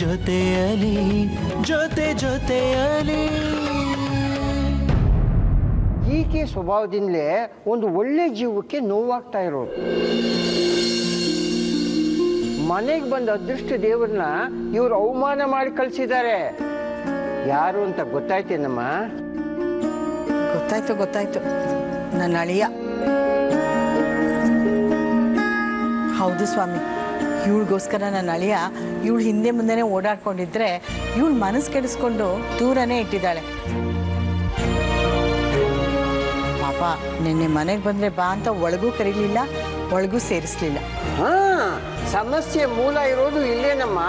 ಜೊತೆಯಲಿ ಜೊತೆಯಲಿ. ಈಕೆ ಸ್ವಭಾವದಿಂದಲೇ ಒಂದು ಒಳ್ಳೆ ಜೀವಕ್ಕೆ ನೋವಾಗ್ತಾ ಇರೋದು. ಮನೆಗೆ ಬಂದ ಅದೃಷ್ಟ ದೇವ್ರನ್ನ ಇವರು ಅವಮಾನ ಮಾಡಿ ಕಳಿಸಿದ್ದಾರೆ. ಯಾರು ಅಂತ ಗೊತ್ತಾಯ್ತೇನಮ್ಮ? ಗೊತ್ತಾಯ್ತು ನನ್ನ ಅಳಿಯ. ಹೌದು ಸ್ವಾಮಿ, ಇವಳಿಗೋಸ್ಕರ ನನ್ನ ಅಳಿಯ ಇವಳು ಹಿಂದೆ ಮುಂದೆನೇ ಓಡಾಡ್ಕೊಂಡಿದ್ರೆ ಇವಳು ಮನಸ್ಸು ಕೆಡಿಸ್ಕೊಂಡು ದೂರನೇ ಇಟ್ಟಿದ್ದಾಳೆ. ಪಾಪ ನಿನ್ನೆ ಮನೆಗೆ ಬಂದ್ರೆ ಬಾ ಅಂತ ಒಳಗೂ ಕರೀಲಿಲ್ಲ, ಒಳಗೂ ಸೇರಿಸ್ಲಿಲ್ಲ. ಸಮಸ್ಯೆ ಮೂಲ ಇರೋದು ಇಲ್ಲೇನಮ್ಮ.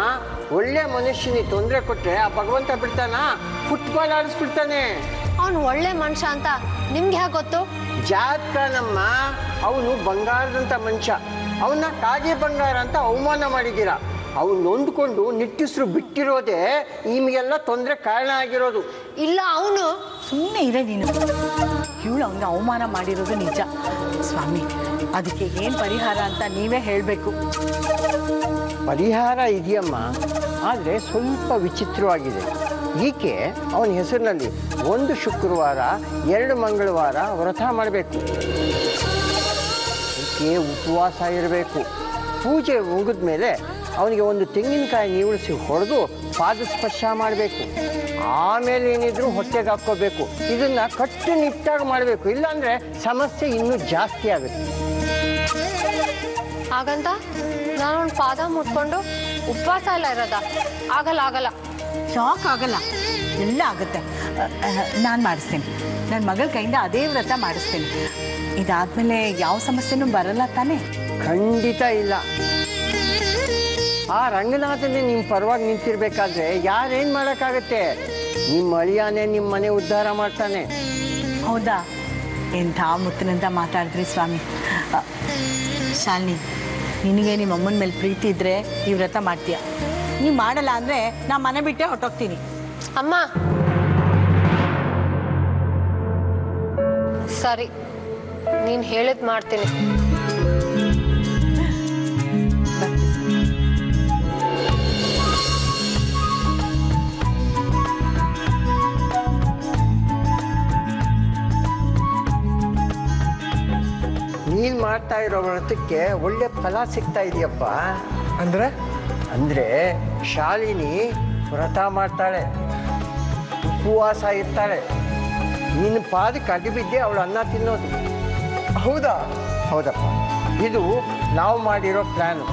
ಒಳ್ಳೆ ಮನುಷ್ಯನಿಗೆ ತೊಂದರೆ ಕೊಟ್ರೆ ಆ ಭಗವಂತ ಬಿಡ್ತಾನ? ಫುಟ್ಬಾಲ್ ಆಡಿಸ್ಬಿಡ್ತಾನೆ. ಅವನು ಒಳ್ಳೆ ಮನುಷ್ಯ ಅಂತ ನಿಮ್ಗೆ ಹೇಗೆ ಗೊತ್ತು? ಜಾತಕನಮ್ಮ. ಅವನು ಬಂಗಾರದಂತ ಮನುಷ್ಯ. ಅವನ್ನ ಕಾಗೆ ಬಂಗಾರ ಅಂತ ಅವಮಾನ ಮಾಡಿದ್ದೀರಾ. ಅವ್ನು ನೊಂದ್ಕೊಂಡು ನಿಟ್ಟಿಸ್ರು ಬಿಟ್ಟಿರೋದೇ ನಿಮಗೆಲ್ಲ ತೊಂದರೆ ಕಾರಣ ಆಗಿರೋದು. ಇಲ್ಲ, ಅವನು ಸುಮ್ಮನೆ ಇರೇ ನೀನು. ಇವಳು ಅವನ್ನ ಅವಮಾನ ಮಾಡಿರೋದು ನಿಜ ಸ್ವಾಮಿ. ಅದಕ್ಕೆ ಏನು ಪರಿಹಾರ ಅಂತ ನೀವೇ ಹೇಳಬೇಕು. ಪರಿಹಾರ ಇದೆಯಮ್ಮ, ಆದರೆ ಸ್ವಲ್ಪ ವಿಚಿತ್ರವಾಗಿದೆ. ಈಕೆ ಅವನ ಹೆಸರಿನಲ್ಲಿ 1 ಶುಕ್ರವಾರ 2 ಮಂಗಳವಾರ ವ್ರತ ಮಾಡಬೇಕು. ಈಕೆ ಉಪವಾಸ ಇರಬೇಕು. ಪೂಜೆ ಮುಗಿದ ಮೇಲೆ ಅವನಿಗೆ 1 ತೆಂಗಿನಕಾಯಿ ನೀವಳಿಸಿ ಹೊಡೆದು ಪಾದಸ್ಪರ್ಶ ಮಾಡಬೇಕು. ಆಮೇಲೆ ಏನಿದ್ರು ಹೊಟ್ಟೆಗೆ ಹಾಕ್ಕೋಬೇಕು. ಇದನ್ನ ಕಟ್ಟುನಿಟ್ಟಾಗಿ ಮಾಡಬೇಕು, ಇಲ್ಲಾಂದ್ರೆ ಸಮಸ್ಯೆ ಇನ್ನೂ ಜಾಸ್ತಿ ಆಗುತ್ತೆ. ಹಾಗಂತ ನಾನು ಒಂದು ಪಾದ ಮುಟ್ಕೊಂಡು ಉಪವಾಸ ಎಲ್ಲ ಇರೋದ? ಆಗಲ್ಲ. ಆಗಲ್ಲ, ಎಲ್ಲ ಆಗುತ್ತೆ. ನಾನು ಮಾಡಿಸ್ತೀನಿ. ನನ್ನ ಮಗಳ ಕೈಯಿಂದ ಅದೇ ವ್ರತ ಮಾಡಿಸ್ತೀನಿ. ಇದಾದ್ಮೇಲೆ ಯಾವ ಸಮಸ್ಯೆನೂ ಬರಲ್ಲ ತಾನೇ? ಖಂಡಿತ ಇಲ್ಲ. ಆ ರಂಗನಾಥನೇ ನಿಮ್ಮ ಪರವಾಗಿ ನಿಂತಿರ್ಬೇಕಾದ್ರೆ ಯಾರೇನು ಮಾಡೋಕ್ಕಾಗತ್ತೆ? ನಿಮ್ಮ ಅಳಿಯಾನೇ ನಿಮ್ಮ ಮನೆ ಉದ್ಧಾರ ಮಾಡ್ತಾನೆ. ಹೌದಾ? ಎಂಥ ಮುತ್ತಿನಂತ ಮಾತಾಡಿದ್ರಿ ಸ್ವಾಮಿ. ಶಾಲಿನಿ, ನಿನಗೆ ನಿಮ್ಮ ಅಮ್ಮನ ಮೇಲೆ ಪ್ರೀತಿ ಇದ್ರೆ ಈ ವ್ರತ ಮಾಡ್ತೀಯ. ನೀವು ಮಾಡಲ್ಲ ಅಂದರೆ ನಾ ಮನೆ ಬಿಟ್ಟೆ ಹೊಟ್ಟೋಗ್ತೀನಿ. ಅಮ್ಮ ಸರಿ, ನೀನು ಹೇಳಿದ್ ಮಾಡ್ತೀನಿ. ನೀನು ಮಾಡ್ತಾ ಇರೋ ವ್ರತಕ್ಕೆ ಒಳ್ಳೆ ಫಲ ಸಿಗ್ತಾ ಇದೆಯಪ್ಪ. ಅಂದ್ರೆ ಶಾಲಿನಿ ವ್ರತ ಮಾಡ್ತಾಳೆ, ಉಪವಾಸ ಇರ್ತಾಳೆ. ನಿನ್ನ ಪಾದಕ್ಕೆ ಅಡ್ಡಿ ಬಿದ್ದೆ ಅವಳು ಅನ್ನ ತಿನ್ನೋದು. ಹೌದಾ? ಹೌದಪ್ಪ, ಇದು ನಾವು ಮಾಡಿರೋ ಪ್ಲ್ಯಾನು.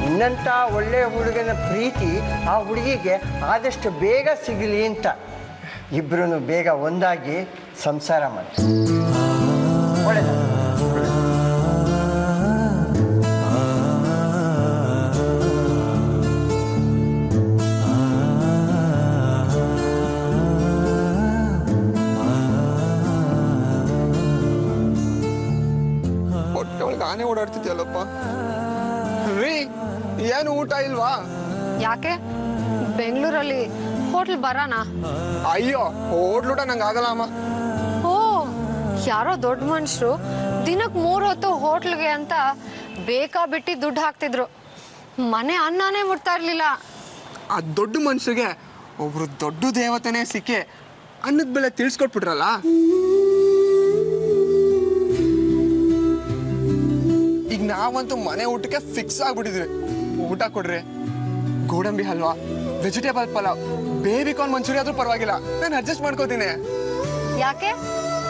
ಇನ್ನಂಥ ಒಳ್ಳೆ ಹುಡುಗನ ಪ್ರೀತಿ ಆ ಹುಡುಗಿಗೆ ಆದಷ್ಟು ಬೇಗ ಸಿಗಲಿ ಅಂತ ಇಬ್ಬರೂ ಬೇಗ ಒಂದಾಗಿ ಸಂಸಾರ ಮಾಡಿ ಒಳ್ಳೆಯದ. ನಾನೇ ಓಡಾಡ್ತಿದ್ಯಲ್ಲಪ್ಪ. ರೀ, ಏನು ಊಟ ಇಲ್ವಾ? ಯಾಕೆ? ಬೆಂಗಳೂರಲ್ಲಿ ಹೋಟ್ಲ್ ಬರೋಣ? ಅಯ್ಯೋ, ಹೋಟ್ಲೂಟ ನಂಗೆ ಆಗಲ್ಲ ಅಮ್ಮ. ಓ, ಯಾರೋ ದೊಡ್ಡ ಮನುಷ್ಯರು ದಿನಕ್ಕೆ 3 ಹೊತ್ತು ಹೋಟ್ಲ್ಗೆ ಅಂತ ಬೇಕಾಬಿಟ್ಟಿ ದುಡ್ಡು ಹಾಕ್ತಿದ್ರು. ಮನೆ ಅನ್ನನೇ ಮುಟ್ತಾ ಇರ್ಲಿಲ್ಲ. ಆ ದೊಡ್ಡ ಮನುಷ್ಯರಿಗೆ ಒಬ್ರು ದೊಡ್ಡ ದೇವತೆನೇ ಸಿಕ್ಕಿ ಅನ್ನದ ಬೆಲೆ ತಿಳಿಸ್ಕೊಟ್ಬಿಟ್ರಲ್ಲ. ಈಗ ನಾವಂತೂ ಮನೆ ಊಟಕ್ಕೆ ಫಿಕ್ಸ್ ಆಗ್ಬಿಟ್ಟಿದ್ವಿ. ಊಟ ಕೊಡ್ರಿ, ಗೋಡಂಬಿ halwa, vegetable pulao, baby corn manchurian ಆದ್ರೂ ಪರವಾಗಿಲ್ಲ, ನಾನು ಅಡ್ಜಸ್ಟ್ ಮಾಡ್ಕೋತೀನಿ. ಯಾಕೆ?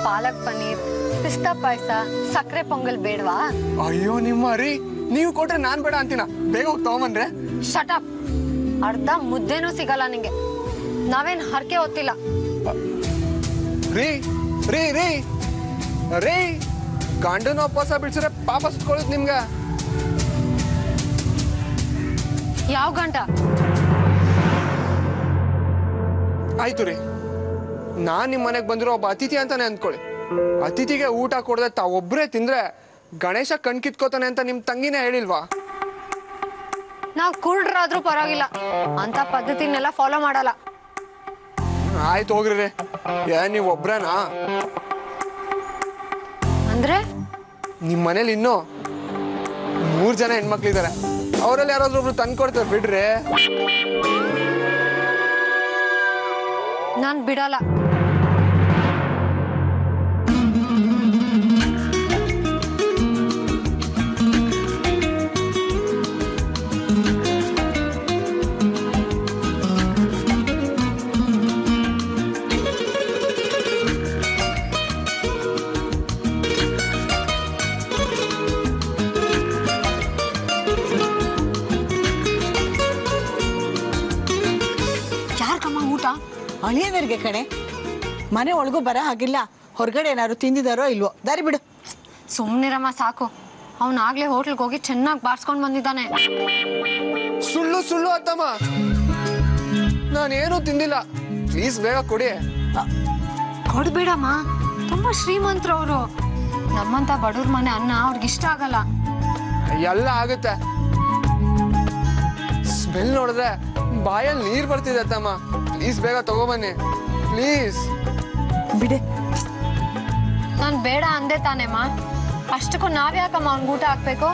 ಪಾಲಕ್ ಪನ್ನೀರ್, ಪಿಸ್ತಾ ಪಾಯಸ, ಸಕ್ಕರೆ ಪೊಂಗಲ್ ಬೇಡವಾ? ಅಯ್ಯೋ ನಿಮ್ಮ ರೀ, ನೀವು ಕೊಟ್ರೆ ನಾನ್ ಬೇಡ ಅಂತೀನ. ಬೇಗ ಹೋಗಿ ತಗೊಂಬನ್ರೆ. Shut up. ಅರ್ಧ ಮುದ್ದೆನೂ ಸಿಗಲ್ಲ ನಿಂಗೆ. ನಾವೇನ್ ಹರಕೆ ಹೊತ್ತಿಲ್ಲ. ರೀ ರೀ ರೀ ರೀ ಗಂಡನ ವಾಪಸ ಬಿಡ್ಸಿದ್ರೆ ಪಾಪ ಸುತ್ಕೊಳ್ಳೋದು ನಿಮ್ಗೆ. ಯಾವ ಗಂಟ? ಆಯ್ತು ರೀ, ನಾನ್ ನಿಮ್ ಮನೆಗೆ ಬಂದಿರೋ ಒಬ್ಬ ಅತಿಥಿ ಅಂತಾನೆ ಅಂದ್ಕೊಳ್ಳಿ. ಅತಿಥಿಗೆ ಊಟ ಕೊಡದೆ ತಾವೊಬ್ರೇ ತಿಂದ್ರೆ ಗಣೇಶ ಕಣ್ ಕಿತ್ಕೋತಾನೆ ಅಂತ ನಿಮ್ ತಂಗಿನೇ ಹೇಳಿಲ್ವಾ? ನಾವ್ ಕುರುಡ್ರಾದ್ರೂ ಪರವಾಗಿಲ್ಲ, ಅಂತ ಪದ್ಧತಿನೆಲ್ಲ ಫಾಲೋ ಮಾಡಲ್ಲ. ಆಯ್ತು ಹೋಗ್ರಿ ರೀ. ಏನ್ ನೀವ್ ಒಬ್ರೇನಾ? ಅಂದ್ರೆ ನಿಮ್ ಮನೇಲಿ ಇನ್ನು 3 ಜನ ಹೆಣ್ಮಕ್ಳಿದ್ದಾರೆ, ಅವರಲ್ಲಿ ಯಾರಾದ್ರೂ ಒಬ್ರು ತಂದು ಕೊಡ್ತಾರೆ ಬಿಡ್ರಿ. ನಾನ್ ಬಿಡಲ್ಲ. ಅಳಿಯನರಿಗೆ ಕಣೆ, ಮನೆ ಒಳಗೂ ಬರ ಹಾಗಿಲ್ಲ. ಹೊರಗಡೆ ಏನಾದ್ರು ತಿಂದಿದಾರೋ ಇಲ್ವೋ, ದಾರಿ ಬಿಡು. ಸುಮ್ನಿರಮ್ಮ ಸಾಕು. ಅವನಾಗ್ಲೇ ಹೋಟ್ಲ್ಗೆ ಹೋಗಿ ಚೆನ್ನಾಗಿ ಬಾರ್ಸ್ಕೊಂಡ್ ಬಂದಿದ್ದಾನೆ. ಸುಳ್ಳು ಸುಳ್ಳು ಅತ್ತಮ್ಮ, ನಾನೇನು ತಿಂದಿಲ್ಲ. ಪ್ಲೀಸ್ ಬೇಗ ಕೊಡಿ. ಕೊಡ್ಬೇಡಮ್ಮ, ತುಂಬಾ ಶ್ರೀಮಂತರು ಅವರು. ನಮ್ಮಂತ ಬಡವ್ರ ಮನೆ ಅನ್ನ ಅವ್ರಿಗೆ ಇಷ್ಟ ಆಗಲ್ಲ. ಎಲ್ಲ ಆಗುತ್ತೆ. ಸ್ಮೆಲ್ ನೋಡಿದ್ರೆ ಬಾಯಲ್ಲಿ ನೀರ್ ಬರ್ತಿದೆ ಅತ್ತಮ್ಮ. ಪ್ಲೀಸ್ ಬೇಗ ತಗೋಬನ್ನಿ ಪ್ಲೀಸ್. ಬಿಡೆ. ನಾನ್ ಬೇಡ ಅಂದೆ ತಾನೇಮ್ಮ. ಅಷ್ಟಕ್ಕೂ ನಾವ್ಯಾಕಮ್ಮ ಅವ್ನಿಗೆ ಊಟ ಹಾಕ್ಬೇಕು?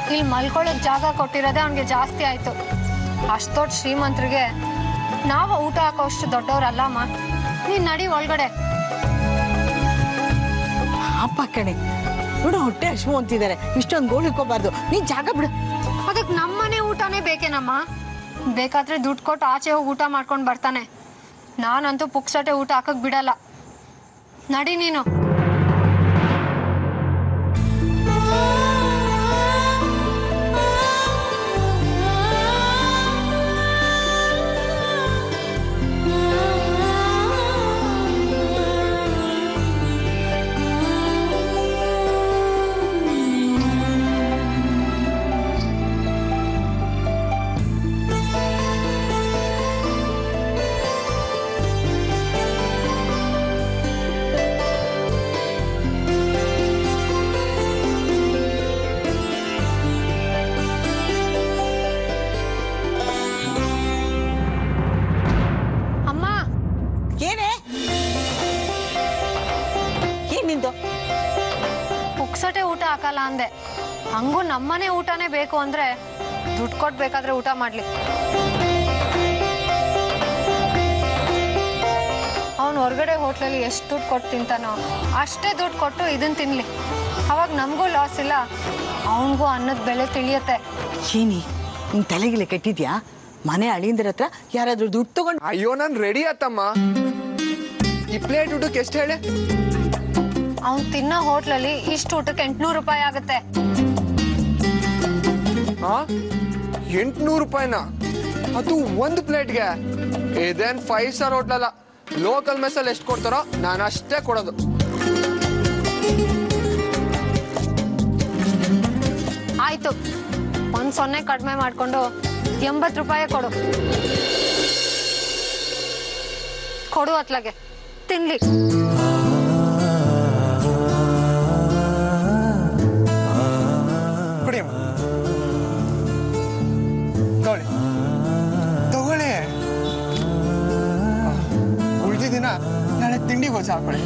ಇಲ್ಲಿ ಮಲ್ಕೊಳ್ಳೋಕ್ ಜಾಗ ಕೊಟ್ಟಿರೋದೇ ಅವ್ನಿಗೆ ಜಾಸ್ತಿ ಆಯ್ತು. ಅಷ್ಟು ದೊಡ್ಡ ಶ್ರೀಮಂತರಿಗೆ ನಾವು ಊಟ ಹಾಕೋ ಅಷ್ಟು ದೊಡ್ಡವ್ರಲ್ಲಮ್ಮ. ನೀನ್ ನಡಿ ಒಳಗಡೆ. ಅಪ್ಪ ಕಣೆ, ನೋಡು ಹೊಟ್ಟೆ ಹಶ್ವು ಅಂತಿದ್ದಾರೆ. ಇಷ್ಟೊಂದು ಗೋಳು ಇಕ್ಕೋಬಾರ್ದು. ನೀನ್ ಜಾಗ ಬಿಡು. ಅದಕ್ಕೆ ನಮ್ಮನೆ ಊಟನೇ ಬೇಕೇನಮ್ಮ? ಬೇಕಾದ್ರೆ ದುಡ್ಡು ಕೊಟ್ಟು ಆಚೆ ಹೋಗಿ ಊಟ ಮಾಡ್ಕೊಂಡು ಬರ್ತಾನೆ. ನಾನಂತೂ ಪುಕ್ಸಟೆ ಊಟ ಹಾಕಕ್ ಬಿಡಲ್ಲ. ನಡಿ ನೀನು. ಪುಕ್ಸಟೆ ಊಟ ಹಾಕಲ್ಲ ಅಂದೆ. ಹಂಗೂ ನಮ್ಮನೆ ಊಟನೇ ಬೇಕು ಅಂದ್ರೆ ದುಡ್ಡು ಕೊಟ್ಬೇಕಾದ್ರೆ ಊಟ ಮಾಡ್ಲಿ. ಅವನು ಹೊರಗಡೆ ಹೋಟ್ಲಲ್ಲಿ ಎಷ್ಟು ದುಡ್ಡು ಕೊಟ್ಟು ತಿಂತಾನೋ ಅಷ್ಟೇ ದುಡ್ಡು ಕೊಟ್ಟು ಇದನ್ನ ತಿನ್ಲಿ. ಅವಾಗ ನಮಗೂ ಲಾಸ್ ಇಲ್ಲ, ಅವನಿಗೂ ಅನ್ನದ ಬೆಲೆ ತಿಳಿಯತ್ತೆ. ಚೀನಿ, ನಿನ್ ತಲೆಗಿಲೆ ಕೆಟ್ಟಿದ್ಯಾ? ಮನೆ ಅಳಿಯಂದ್ರ ಹತ್ರ ಯಾರಾದ್ರೂ ದುಡ್ಡು ತಗೊಂಡು. ಅಯ್ಯೋ ನಾನು ರೆಡಿ ಆತಮ್ಮ. ಈ ಪ್ಲೇಟ್ ಊಟಕ್ಕೆ ಎಷ್ಟು ಹೇಳಿ? ಅವ್ನು ತಿನ್ನೋ ಹೋಟ್ಲಲ್ಲಿ ಇಷ್ಟು ಊಟಕ್ಕೆ 800 ರೂಪಾಯಿ ಆಗುತ್ತೆ. 800 ರೂಪಾಯಿನ? ಅದು ಒಂದು ಪ್ಲೇಟ್ಗೆ? ಇದೇನ್ 5 ಸ್ಟಾರ್ ಹೋಟ್ಲಲ್ಲ. ಲೋಕಲ್ ಮೆಸ್ಸಲ್ಲಿ ಎಷ್ಟು ಕೊಡ್ತಾರೋ ನಾನು ಅಷ್ಟೇ ಕೊಡೋದು. ಆಯ್ತು, 1 ಕಡಿಮೆ ಮಾಡ್ಕೊಂಡು 80 ರೂಪಾಯಿ ಕೊಡು. ಕೊಡು ಅತ್ಲಾಗೆ ತಿನ್ಲಿ. ತಗೊಳ್ಳಿ. ಉಳಿದಿದ್ದೀನ ನಾಳೆ ತಿಂಡಿಗೆ ಹೊಸ ಹಾಕೊಳ್ಳಿ.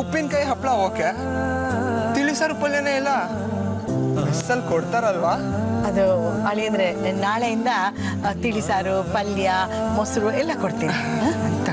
ಉಪ್ಪಿನಕಾಯಿ ಹಪ್ಪಳ ಓಕೆ, ತಿಳಿಸಾರು ಪಲ್ಯನೇ ಇಲ್ಲ. ಮೆಸ್ಸಲ್ಲಿ ಕೊಡ್ತಾರಲ್ವಾ? ಅದು ಅಳಿಯಂದ್ರೆ ನಾಳೆಯಿಂದ ತಿಳಿಸಾರು, ಪಲ್ಯ, ಮೊಸರು ಎಲ್ಲ ಕೊಡ್ತೀನಿ ಅಂತ.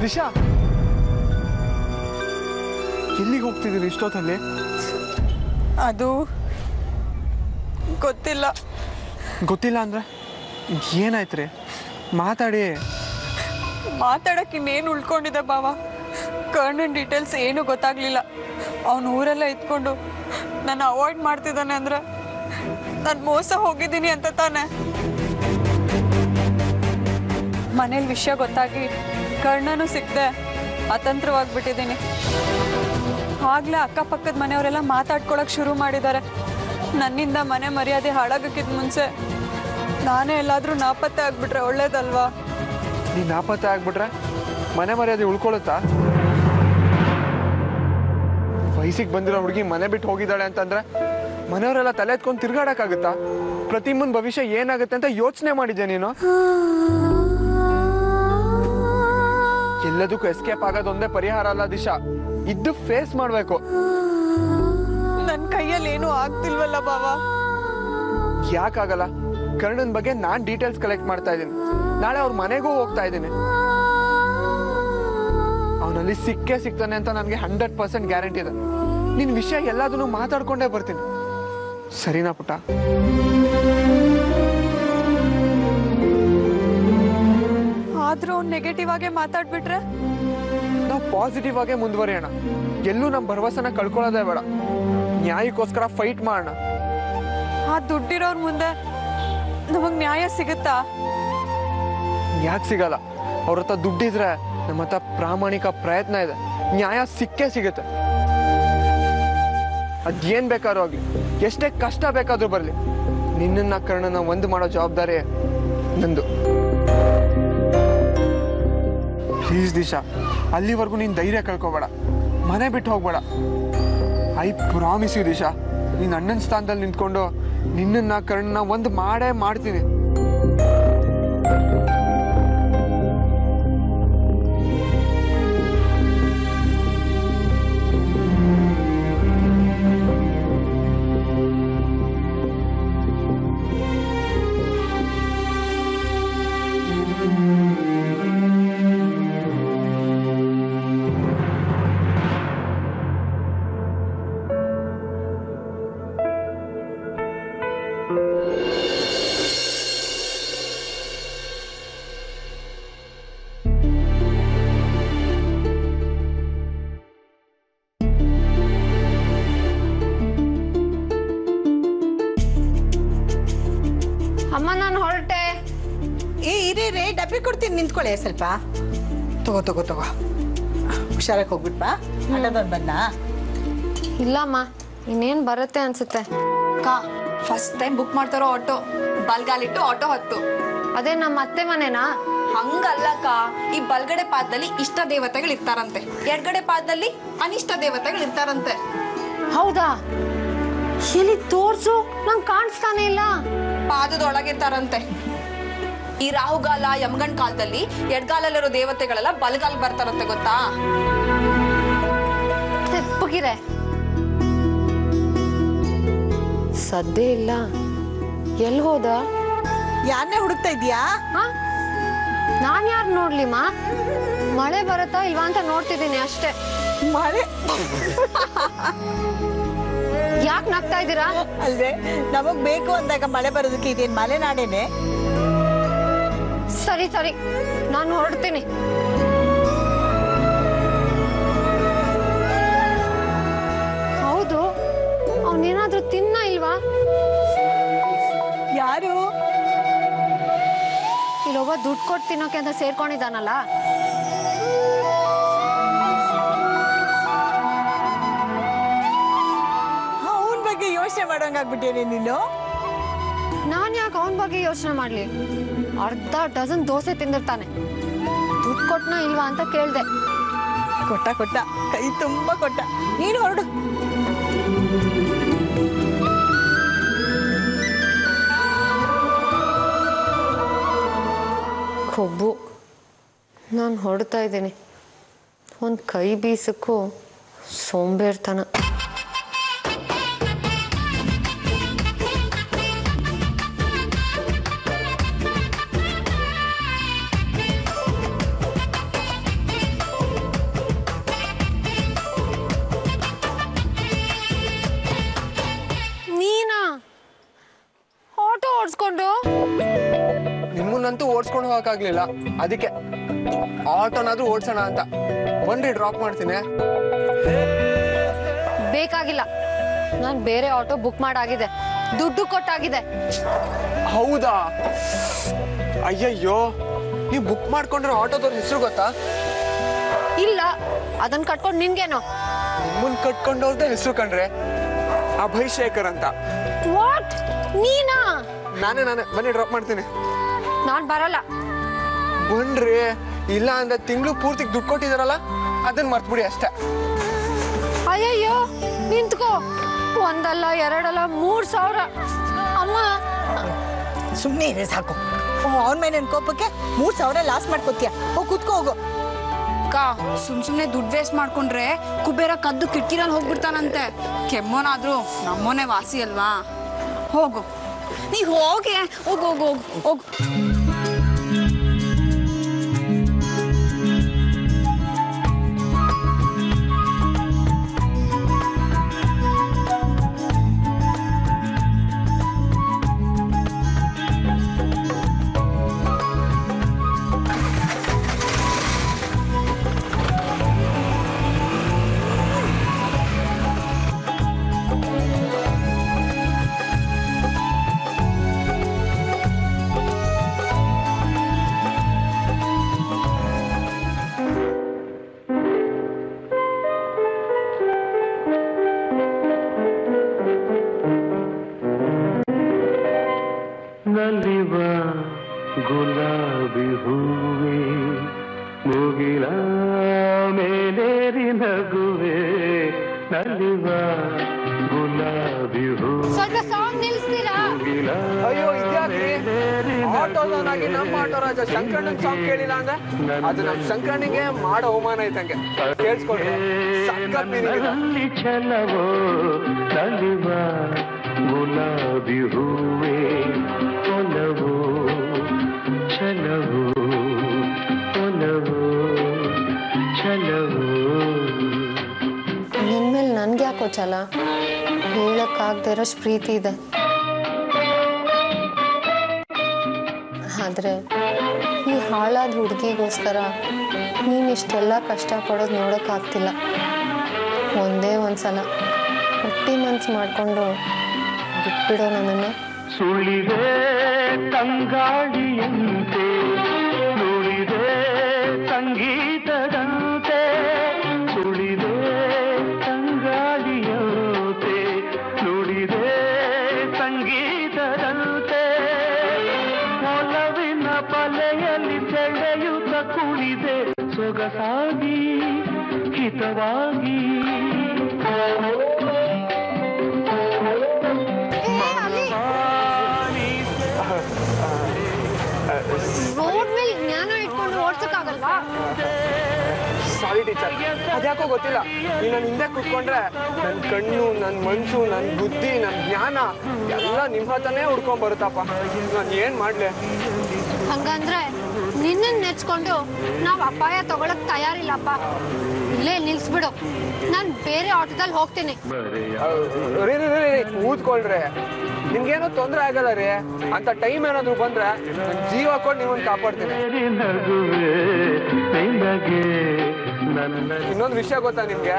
ದಿಶಾ, ಎಲ್ಲಿಗೆ ಹೋಗ್ತಿದ್ದೀರಿ ಇಷ್ಟೊತ್ತಲ್ಲಿ? ಅದು ಗೊತ್ತಿಲ್ಲ. ಗೊತ್ತಿಲ್ಲ ಅಂದ್ರೆ ಏನಾಯ್ತು? ಮಾತಾಡಿ. ಮಾತಾಡಕ್ಕೆ ಇನ್ನೇನು ಉಳ್ಕೊಂಡಿದೆ ಬಾವ. ಕರ್ಣನ್ ಡೀಟೇಲ್ಸ್ ಏನು ಗೊತ್ತಾಗ್ಲಿಲ್ಲ. ಅವನು ಊರೆಲ್ಲ ಇದ್ಕೊಂಡು ನನ್ನ ಅವಾಯ್ಡ್ ಮಾಡ್ತಿದ್ದಾನೆ ಅಂದ್ರೆ ನಾನು ಮೋಸ ಹೋಗಿದ್ದೀನಿ ಅಂತ ತಾನೆ. ಮನೇಲಿ ವಿಷಯ ಗೊತ್ತಾಗಿ ಕರ್ಣನೂ ಸಿಕ್ಕದೆ ಅತಂತ್ರವಾಗ್ಬಿಟ್ಟಿದ್ದೀನಿ. ಆಗ್ಲೇ ಅಕ್ಕಪಕ್ಕದ ಮನೆಯವರೆಲ್ಲ ಮಾತಾಡ್ಕೊಳಕ್ ಶುರು ಮಾಡಿದ್ದಾರೆ. ನನ್ನಿಂದ ಮನೆ ಮರ್ಯಾದೆ ಹಾಳಾಗಕ್ಕಿಂತ ಮುಂಚೆ ನಾನೇ ಎಲ್ಲಾದ್ರೂ ನಾಪತ್ತೆ ಆಗ್ಬಿಟ್ರೆ ಒಳ್ಳೇದಲ್ವಾ? ನೀ ನಾಪತ್ತೆ ಆಗ್ಬಿಟ್ರೆ ಮನೆ ಮರ್ಯಾದೆ ಉಳ್ಕೊಳುತ್ತಾ? ವಯಸ್ಸಿಗೆ ಬಂದಿರೋ ಹುಡುಗಿ ಮನೆ ಬಿಟ್ಟು ಹೋಗಿದ್ದಾಳೆ ಅಂತಂದ್ರೆ ಮನೆಯವರೆಲ್ಲ ತಲೆ ಎತ್ಕೊಂಡು ತಿರ್ಗಾಡಕ್ಕಾಗುತ್ತಾ? ಪ್ರತಿಮನ್ ಭವಿಷ್ಯ ಏನಾಗುತ್ತೆ ಅಂತ ಯೋಚನೆ ಮಾಡಿದ್ಯಾ ನೀನು? ಎಲ್ಲದಕ್ಕೂ ಎಸ್ಕೇಪ್ ಆಗೋದೊಂದೇ ಪರಿಹಾರ ಅಲ್ಲ ದಿಶಾ, ಇದ್ದು ಫೇಸ್ ಮಾಡ್ಬೇಕು. ನನ್ನ ಕೈಯಲ್ಲಿ ಏನೂ ಆಗ್ತಿಲ್ವಲ್ಲ ಬಾವ. ಯಾಕಾಗಲ್ಲ? ಕರ್ಣನ್ ಬಗ್ಗೆ ನಾನ್ ಡೀಟೇಲ್ಸ್ ಕಲೆಕ್ಟ್ ಮಾಡ್ತಾ ಇದ್ದೀನಿ. ನಾಳೆ ಅವ್ರ ಮನೆಗೂ ಹೋಗ್ತಾ ಇದ್ದೀನಿ. ಅವನಲ್ಲಿ ಸಿಕ್ಕೇ ಸಿಗ್ತಾನೆ ಅಂತ ನನಗೆ 100% ಗ್ಯಾರಂಟಿ ಇದೆ. ನಿನ್ ವಿಷಯ ಎಲ್ಲದನ್ನು ಮಾತಾಡ್ಕೊಂಡೇ ಬರ್ತೀನಿ, ಸರಿನಾ ಪುಟ್ಟ? ಆದ್ರೂ ನೆಗೆಟಿವ್ ಆಗೇ ಮಾತಾಡ್ಬಿಟ್ರೆ? ನಾವು ಪಾಸಿಟಿವ್ ಆಗೇ ಮುಂದುವರಿಯೋಣ. ಎಲ್ಲೂ ನಮ್ಮ ಭರವಸೆನ ಕಳ್ಕೊಳ್ಳೋದೇ ಬೇಡ. ನ್ಯಾಯಕ್ಕೋಸ್ಕರ ಫೈಟ್ ಮಾಡೋಣ. ಆ ದುಡ್ಡಿರೋರ್ ಮುಂದೆ ನಮಗ್ ನ್ಯಾಯ ಸಿಗುತ್ತಾ? ಯಾಕೆ ಸಿಗಲ್ಲ? ಅವ್ರ ಹತ್ರ ದುಡ್ಡಿದ್ರೆ ನಮ್ಮ ಹತ್ರ ಪ್ರಾಮಾಣಿಕ ಪ್ರಯತ್ನ ಇದೆ, ನ್ಯಾಯ ಸಿಕ್ಕೇ ಸಿಗುತ್ತೆ. ಅದೇನ್ ಬೇಕಾದ್ರೂ ಆಗ್ಲಿ, ಎಷ್ಟೇ ಕಷ್ಟ ಬೇಕಾದ್ರೂ ಬರ್ಲಿ, ನಿನ್ನ ಕರ್ಣನ ಒಂದು ಮಾಡೋ ಜವಾಬ್ದಾರಿ ನಂದು. ಪ್ಲೀಸ್ ದಿಶಾ, ಅಲ್ಲಿವರೆಗೂ ನೀನ್ ಧೈರ್ಯ ಕಳ್ಕೊಬೇಡ, ಮನೆ ಬಿಟ್ಟು ಹೋಗ್ಬೇಡ. ಐ ಪ್ರಾಮಿಸ್ ಯು ದಿಶಾ, ನೀನ್ ಅಣ್ಣನ ಸ್ಥಾನದಲ್ಲಿ ನಿಂತ್ಕೊಂಡು ನಿನ್ನ ಕರ್ಣನ ಒಂದು ಮಾಡೇ ಮಾಡ್ತೀನಿ. ಅಮ್ಮ ನಾನು ಹೊರಟೆ. ರೇ ಡಬ್ಬಿ ಕೊಡ್ತೀನಿ, ನಿಂತ್ಕೊಳ್ಳಿ ಸ್ವಲ್ಪ. ತಗೋ ತಗೋ ತಗೋ, ಹುಷಾರಾಗಿ ಹೋಗ್ಬಿಟ್ಪಾ. ಆಟೋದವ್ರು ಬಂದ? ಇಲ್ಲಮ್ಮ, ಇನ್ನೇನ್ ಬರುತ್ತೆ ಅನ್ಸುತ್ತೆ. ಫಸ್ಟ್ ಟೈಮ್ ಬುಕ್ ಮಾಡ್ತಾರೋ ಆಟೋ, ಬಲ್ಗಾಲಿಟ್ಟು ಆಟೋ ಹತ್ತು. ಅದೇ ನಮ್ಮ ಅತ್ತೆ ಮನೆನಾ? ಹಂಗಲ್ಲಕ್ಕ, ಈ ಬಲ್ಗಡೆ ಪಾದದಲ್ಲಿ ಇಷ್ಟ ದೇವತೆಗಳು ಇರ್ತಾರಂತೆ, ಎಡ್ಗಡೆ ಪಾದದಲ್ಲಿ ಅನಿಷ್ಟ ದೇವತೆಗಳು ಇರ್ತಾರಂತೆ. ಹೌದಾ? ಎಲ್ಲಿ ತೋರ್ಸು, ನಂಗೆ ಕಾಣಿಸ್ತಾನೆ ಇಲ್ಲ. ಪಾದದೊಳಗಿರ್ತಾರಂತೆ. ಈ ರಾಹುಗಾಲ ಯಮಗಂಡ್ ಕಾಲದಲ್ಲಿ ಎಡ್ಗಾಲಲ್ಲಿರೋ ದೇವತೆಗಳೆಲ್ಲ ಬಲ್ಗಾಲ್ ಬರ್ತಾರಂತೆ, ಗೊತ್ತಾ? ತೆಪ್ಪಗಿರೆ ಸದ್ದೇ ಇಲ್ಲ. ಎಲ್ಲಿ ಹೋದ? ಯಾರನ್ನೇ ಹುಡುಕ್ತಾ ಇದೀಯಾ? ನಾನ್ ಯಾರು ನೋಡ್ಲಿಮ್ಮ, ಮಳೆ ಬರುತ್ತಾ ಇಲ್ವಾ ಅಂತ ನೋಡ್ತಿದ್ದೀನಿ ಅಷ್ಟೇ. ಮಳೆ? ಯಾಕೆ ನಗ್ತಾ ಇದ್ದೀರಾ? ಅಲ್ವೇ, ನಮಗ್ ಬೇಕು ಅಂದಾಗ ಮಳೆ ಬರೋದಕ್ಕೆ ಇದೇನ್ ಮಲೆನಾಡೇನೆ? ಸರಿ ಸರಿ, ನಾನು ಹೊರಡ್ತೀನಿ. ಹೌದು, ಅವನೇನಾದ್ರೂ ತಿನ್ನ ಇಲ್ವಾ? ಯಾರು? ಇಲ್ಲೊಬ್ಬ ದುಡ್ಡು ಕೊಟ್ಟು ತಿನ್ನೋಕೆ ಅಂತ ಸೇರ್ಕೊಂಡಿದ್ದಾನಲ್ಲ. ಅವನ ಬಗ್ಗೆ ಯೋಚನೆ ಮಾಡೋಂಗಾಗ್ಬಿಟ್ಟೇನೆ ನೀನು. ನಾನ್ ಯಾಕೆ ಅವನ ಬಗ್ಗೆ ಯೋಚನೆ ಮಾಡ್ಲಿ? ಅರ್ಧ ಡಜನ್ ದೋಸೆ ತಿಂದಿರ್ತಾನೆ. ದುಡ್ಡು ಕೊಟ್ನಾ ಇಲ್ವಾ ಅಂತ ಕೇಳ್ದೆ. ಕೊಟ್ಟ ಕೊಟ್ಟ, ಕೈ ತುಂಬಾ ಕೊಟ್ಟ. ನೀನು ಹೊರಡು. ಕೊಬ್ಬು, ನಾನು ಹೊರಡ್ತಾ ಇದ್ದೀನಿ. ಒಂದು ಕೈ ಬೀಸಕ್ಕೂ ಸೋಂಬೇರ್ತನ. ಹೋಗಕ್ಕಾಗ್ಲಿಲ್ಲ, ಅದಕ್ಕೆ ಆಟೋನಾದ್ರೂ ಓಡ್ಸೋಣ ಅಂತ. ಬನ್ರಿ, ಡ್ರಾಪ್ ಮಾಡ್ತೀನಿ. ಬೇಕಾಗಿಲ್ಲ, ನಾನು ಬೇರೆ ಆಟೋ ಬುಕ್ ಮಾಡಾಗಿದೆ, ದುಡ್ಡು ಕೊಟ್ಟಾಗಿದೆ. ಹೌದಾ? ಅಯ್ಯಯ್ಯೋ, ನೀವು ಬುಕ್ ಮಾಡ್ಕೊಂಡ್ರೆ ಆಟೋದವ್ರ ಹೆಸರು ಗೊತ್ತಾ? ಇಲ್ಲ, ಅದನ್ನ ಕಟ್ಕೊಂಡು ನಿನ್ಗೇನು? ನಿಮ್ಮನ್ ಕಟ್ಕೊಂಡವ್ರದ್ದೇ ಹೆಸರು ಕಂಡ್ರೆ, ಅಭಯಶೇಖರ್ ಅಂತ. ವಾಟ್? ನೀನಾ? ನಾನೇ. ಬನ್ನಿ, ಡ್ರಾಪ್ ಮಾಡ್ತೀನಿ. ನಾನ್ ಬರಲ್ಲ. ಬನ್ರಿ, ಇಲ್ಲ ಅಂದ್ರೆ ತಿಂಗಳು ಪೂರ್ತಿ ದುಡ್ಡು ಕೊಟ್ಟಿದಾರಲ್ಲ, ಅದನ್ನ ಮರ್ತ್ಬಿಡಿ ಅಷ್ಟೇ. ಅಯ್ಯಯ್ಯೋ, ನಿಂತ್ಕೋ. ಒಂದಲ್ಲ, ಎರಡಲ್ಲ, 3,000. ಅಮ್ಮ, ಸುಮ್ಮನೆ ಇದೆ ಸಾಕು. ಅವನ ಮೇಲೆ ಕೋಪಕ್ಕೆ 3,000 ಲಾಸ್ ಮಾಡ್ಕೋತೀಯ. ಹೋಗಿ ಕೂತ್ಕೋ ಹೋಗು. ಅಕ್ಕ, ಸುಮ್ನೆ ದುಡ್ಡು ವೇಸ್ಟ್ ಮಾಡ್ಕೊಂಡ್ರೆ ಕುಬೇರ ಕದ್ದು ಕಿಟಕಿರಲ್ಲಿ ಹೋಗ್ಬಿಡ್ತಾನಂತೆ. ಕೆಮ್ಮೋನಾದ್ರೂ ನಮ್ಮೋನೆ ವಾಸಿ ಅಲ್ವಾ? ಹೋಗು, ನೀ ಹೋಗೆ. ಹೋಗು ಹೋಗು ಹೋಗು ಹೋಗು. ನಲಿವ ಗುಲಾಬಿ ಹೂವೆ ಮುಗಿಲ ಮೇಲೇರಿ ನಗುವೆ, ನಲಿವ ಗುಲಾಬಿ ಹೂವೆ ಸ್ವಲ್ಪ ಸಾಂಗ್ ನಿಲ್ಸ್ತೀರಾ? ಮುಗಿಲ ಅಯ್ಯೋ, ಇದ್ಯಾಕ್ರಿ? ಆಟೋದವನಾಗಿ ನಮ್ಮ ಆಟೋ ರಾಜ ಶಂಕರಣ್ಣನ್ ಸಾಂಗ್ ಕೇಳಿಲ್ಲ ಅಂದ್ರೆ ಅದು ನಮ್ ಶಂಕರಣ್ಣಿಗೆ ಮಾಡೋ ಅವಮಾನ ಐತಂಗೆ. ಕೇಳಿಸ್ಕೊಂಡ್ರೆ ಸಖತ್ ಮೀನಿಂಗ್ ಇದೆ. ನಲ್ಲಿ ಛಲವೋ ನಲಿವ ಗುಲಾಬಿ ಹೂವೆ ಒಲವೋ ಛಲವೋ ಒಲವೋ ಛಲವೋ. ನಿನ್ಮೇಲೆ ನನ್ಗೆ ಯಾಕೋ ಛಲ? ಹೇಳಕ್ಕಾಗದೇ ಇರೋಷ್ಟು ಪ್ರೀತಿ ಇದೆ. ಆದ್ರೆ ಈ ಹಾಳಾದ ಹುಡುಗಿಗೋಸ್ಕರ ನೀನ್ ಇಷ್ಟೆಲ್ಲ ಕಷ್ಟಪಡೋದು ನೋಡೋಕ್ಕಾಗ್ತಿಲ್ಲ. ಒಂದೇ ಒಂದ್ಸಲ ಗಟ್ಟಿ ಮನ್ಸು ಮಾಡ್ಕೊಂಡು ಬಿಟ್ಬಿಡೋ ನನ್ನನ್ನು. ಸುಳಿದೆ ತಂಗಾಳಿಯಂತೆ ನುಡಿದೆ ಸಂಗೀತದಂತೆ, ಸುಳಿದೆ ತಂಗಾಳಿಯಂತೆ ನುಡಿದೆ ಸಂಗೀತದಂತೆ, ಒಲವಿನ ಬಲೆಯಲ್ಲಿ ಸೆಳೆಯುತ್ತ ಕುಣಿದೆ ಸೊಗಸಾಗಿ ಹಿತವಾಗಿ. ರೋಡ್ ಮೇಲೆ ಜ್ಞಾನ ಇಟ್ಕೊಂಡು ಓಡ್ಸಕ್ಕಾಗಲ್ವಾ? ಸಾರಿ ಟೀಚರ್, ಅದ್ಯಾಕೋ ಗೊತ್ತಿಲ್ಲ, ನೀನು ನನ್ನ ಹಿಂದೆ ಕೂತ್ಕೊಂಡ್ರೆ ನನ್ನ ಕಣ್ಣು, ನನ್ನ ಮನ್ಸು, ನನ್ನ ಬುದ್ಧಿ, ನನ್ನ ಜ್ಞಾನ ಎಲ್ಲ ನಿಮ್ಮ ಹತ್ರನೇ ಹುಡ್ಕೊಂಡ್ ಬರುತ್ತಪ್ಪ. ನಾನು ಏನ್ ಮಾಡ್ಲೆ? ಹಂಗಂದ್ರೆ ನಿನ್ನ ನೆಚ್ಕೊಂಡು ನಾವ್ ಅಪಾಯ ತಗೊಳಕ್ ತಯಾರಿಲ್ಲಪ್ಪ. ಇಲ್ಲೇ ನಿಲ್ಸ್ಬಿಡು, ನಾನ್ ಬೇರೆ ಆಟೋದಲ್ಲಿ ಹೋಗ್ತೀನಿ. ಕೂತ್ಕೊಳ್ರೆ, ನಿಮ್ಗೇನೋ ತೊಂದ್ರೆ ಆಗಲ್ಲ ರೀ. ಅಂತ ಟೈಮ್ ಏನಾದ್ರು ಬಂದ್ರೆ ನನ್ನ ಜೀವ ಕೊಟ್ಟು ನಿಮ್ಮನ್ನ ಕಾಪಾಡ್ತೀನಿ. ಇನ್ನೊಂದು ವಿಷಯ ಗೊತ್ತಾ ನಿಮ್ಗೆ?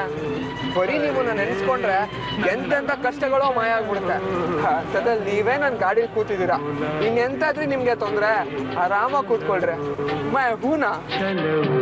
ಬರೀ ನಿಮ್ಮನ್ನ ನೆನೆಸ್ಕೊಂಡ್ರೆ ಎಂತೆಂತ ಕಷ್ಟಗಳೋ ಮಾಯ ಆಗ್ಬಿಡುತ್ತೆ. ಅಂತದಲ್ಲಿ ನೀವೇ ನನ್ನ ಗಾಡಿಲಿ ಕೂತಿದ್ದೀರಾ. ಇನ್ನೆಂತಾದ್ರೂ ನಿಮ್ಗೆ ತೊಂದ್ರೆ, ಆರಾಮಾಗಿ ಕೂತ್ಕೊಳ್ರೆ. ಮೈ ಹೂನಾ? ಚಲವೋ